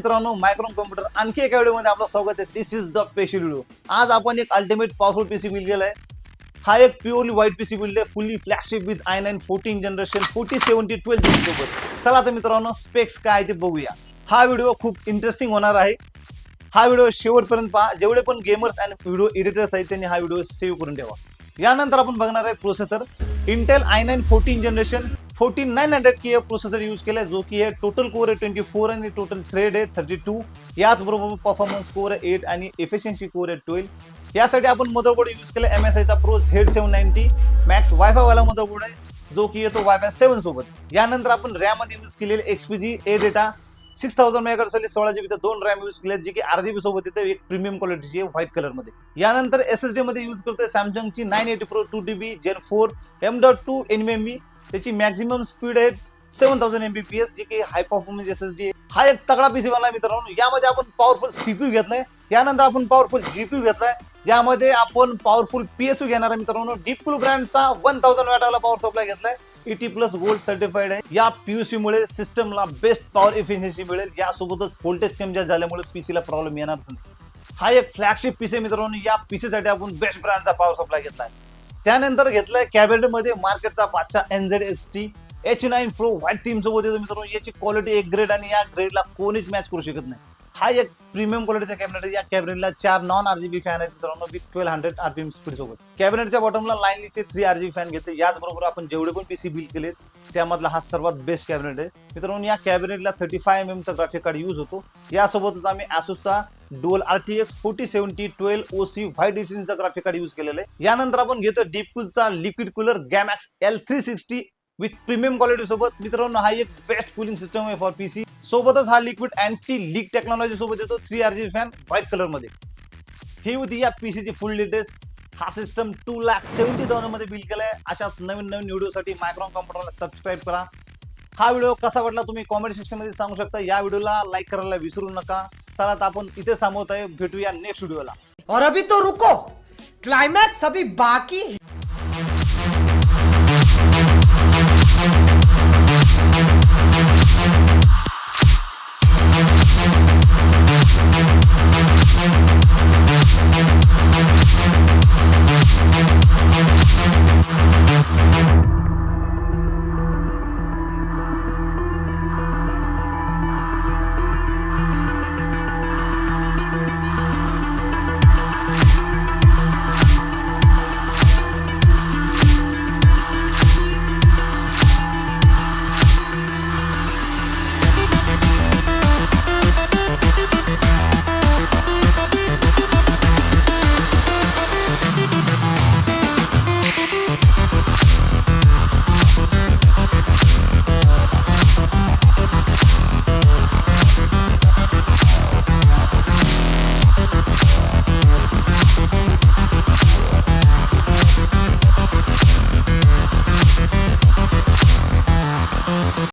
मित्रांनो, micron computer आणखी एका व्हिडिओमध्ये आपलं स्वागत आहे. दिस इज द स्पेशल व्हिडिओ. आज आपण एक अल्टिमेट पॉवरफुल पीसी बिल्ड केलाय. हा एक प्युअरली व्हाईट पीसी बिल्ड आहे, fully flagship with i9 14 generation 4070 12 GB सोबत. चला तर मित्रांनो, स्पेक्स काय ते बघूया. हा व्हिडिओ खूप इंटरेस्टिंग होणार आहे. हा व्हिडिओ शेवटपर्यंत पहा. जेवढे पण गेमर्स आणि व्हिडिओ एडिटर्स आहेत त्यांनी हा व्हिडिओ सेव्ह करून ठेवा. यानंतर आपण बघणार आहे processor. Intel i9 14 generation 14900K processor use केलाय, जो की आहे टोटल कोर आहे 24 आणि टोटल थ्रेड आहे 32. याचबरोबर परफॉर्मन्स कोर आहे 8 आणि एफिशियन्सी कोर आहे 12. यासाठी आपण मदरबोर्ड यूज केला MSI चा प्रो Z790 मॅक्स वायफाय वाला मदरबोर्ड आहे, जो की येतो वायफाय 7 सोबत. यानंतर आपण रॅम मध्ये यूज केलेले XPG A-Data 6000 MHz वाली 16GB 2 रॅम यूज केले, जी की RGB सोबत येते, एक प्रीमियम क्वालिटीची आहे व्हाईट कलर मध्ये. यानंतर SSD मध्ये यूज करतोय सॅमसंगची 980 Pro 2TB Gen 4 M.2 NVMe. त्याची मॅक्झिमम स्पीड आहे 7000 Mbps, जी की हाय परफॉर्मन्स SSD आहे. हा एक तगडा पीसी बनला मित्रांनो. यामध्ये आपण पॉवरफुल CPU घेतलाय, यानंतर आपण पॉवरफुल GPU घेतलाय, यामध्ये आपण पॉवरफुल PSU घेणार आहे मित्रांनो. डीपकूल ब्रँडचा 1000 वॅट वाला पॉवर सप्लाय घेतलाय, 80+ गोल्ड सर्टिफाईड आहे. या PSU मुळे सिस्टमला बेस्ट पॉवर एफिशियन्सी मिळेल. यासोबतच व्होल्टेज कमी जास्त झाल्यामुळे पीसीला प्रॉब्लेम येणारच नाही. हा एक फ्लॅगशिप पीसी मित्रांनो. या पीसी साठी आपण बेस्ट ब्रँडचा पॉवर सप्लाय घेतलाय. त्यानंतर घेतलाय कॅबिनेट मध्ये मार्केटचा 5चा NZXT H9 Pro white theme सोबत येतो मित्रांनो. याची क्वालिटी एक ग्रेड आणि या ग्रेडला कोणीच मॅच करू शकत नाही. हा एक प्रीमियम क्वालिटीचा कॅबिनेट आहे. या कॅबिनेटला 4 नॉन RGB फॅन आहेत मित्रांनो, विथ 1200 RPM स्पीड सोबत. कॅबिनेटच्या बॉटमला लाईनलीचे 3 RGB फॅन घेतले. याचबरोबर आपण जेवढे पण पीसी बिल्ड केले त्यामधला हा सर्वात बेस्ट कॅबिनेट आहे मित्रांनो. या कॅबिनेटला 35mm चा ग्राफिक कार्ड यूज होतो. यासोबतच आम्ही Asusचा डुअल RTX 4070 12 OC व्हाईट एडिशनचा ग्राफिक कार्ड यूज केलेला आहे. यानंतर आपण घेतो डीपकूलचा liquid cooler Gammax L360 with premium quality सोबत मित्रांनो. हा एक बेस्ट कूलिंग सिस्टम आहे फॉर पीसी. सोबतच हा लिक्विड अँटी लीक टेक्नॉलॉजी सोबत येतो, 3 RGB फॅन व्हाईट कलर मध्ये. ही होती या पीसीची फुल डिटेल्स. हा सिस्टम 2,70,000 मध्ये बिल्ड केलाय. अशाच नवीन व्हिडिओसाठी मायक्रॉन कॉम्प्युटरला सबस्क्राईब करा. हा व्हिडिओ कसा वाटला तुम्ही कॉमेंट सेक्शन मध्ये सांगू शकता. या व्हिडिओला लाईक करायला विसरू नका. चला तर आपण इथे थांबवत आहे, भेटूया नेक्स्ट व्हिडिओला. और अभी तो रुको, क्लाइमैक्स अभी बाकी है.